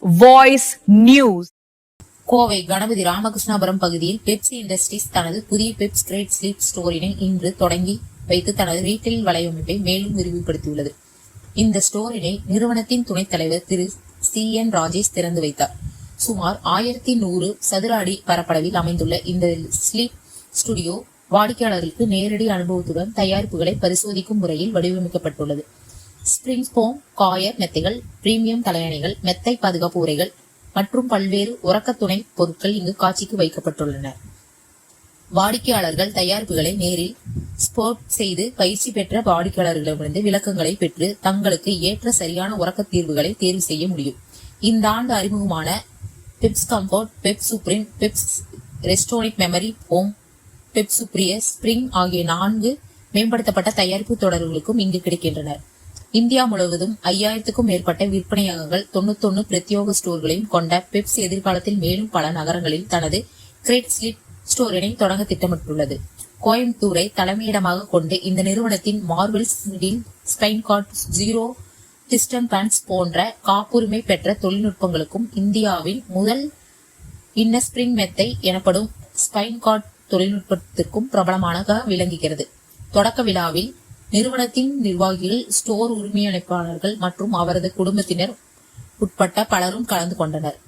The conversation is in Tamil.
Voice News. கோவை கணபதி ராமகிருஷ்ணாபுரம் பகுதியில் பெப்சி இண்டஸ்ட்ரீஸ் தனது புதிய பெப்ஸ் கிரேட் ஸ்லீப் ஸ்டோரினை இன்று தொடங்கி வைத்து தனது ரீட்டைல் வலையமைப்பை மேலும் விரிவுபடுத்தியுள்ளது. இந்த ஸ்டோரினை நிறுவனத்தின் துணைத் தலைவர் திரு CN ராஜேஷ் திறந்து வைத்தார். சுமார் 1100 சதுர அடி பரப்பளவில் அமைந்துள்ள இந்த ஸ்லீப் ஸ்டுடியோ வாடிக்கையாளர்களுக்கு நேரடி அனுபவத்துடன் தயாரிப்புகளை பரிசோதிக்கும் முறையில் வடிவமைக்கப்பட்டுள்ளது. ஸ்பிரிங் ஃபோம், காயர் மெத்தைகள், பிரீமியம் தலையணைகள், மெத்தை பாதுகாப்பு உரைகள் மற்றும் பல்வேறு உறக்க துணை பொருட்கள் இங்கு காட்சிக்கு வைக்கப்பட்டுள்ளன. வாடிக்கையாளர்கள் தயாரிப்புகளை நேரில் ஸ்போர்ட் செய்து பயிற்சி பெற்ற வாடிக்கையாளர்களிடமிருந்து விளக்கங்களை பெற்று தங்களுக்கு ஏற்ற சரியான உறக்க தீர்வுகளை தேர்வு செய்ய முடியும். இந்த ஆண்டு அறிமுகமான Peps comfort, Peps supreme, Peps Restonic memory home, Peps சுப்ரியஸ், ஸ்பிரிங் ஆகிய 4 மேம்படுத்தப்பட்ட தயாரிப்பு தொடர்களுக்கும் இங்கு கிடைக்கின்றன. இந்தியா முழுவதும் 5000க்கும் மேற்பட்ட விற்பனையகங்கள், 91 பிரத்யோக ஸ்டோர்களையும் கொண்ட பெப்ஸ் எதிர்காலத்தில் மேலும் பல நகரங்களில் தனது கிரேட் ஸ்லீப் ஸ்டோரினை தொடங்க திட்டமிட்டுள்ளது. கோயம்புத்தூரை தலைமையிடமாக கொண்டு இந்த நிறுவனத்தின் marbles, spine card, zero டிஸ்டன் pants போன்ற காப்புரிமை பெற்ற தொழில்நுட்பங்களுக்கும் இந்தியாவின் முதல் இன்னஸ்பிரிங் மெத்தை எனப்படும் ஸ்பைன் கார்ட் தொழில்நுட்பத்திற்கும் பிரபலமாக விளங்குகிறது. தொடக்க விழாவில் நிறுவனத்தின் நிர்வாகிகள், ஸ்டோர் உரிமையாளர்கள் மற்றும் அவரது குடும்பத்தினர் உட்பட்ட பலரும் கலந்து கொண்டனர்.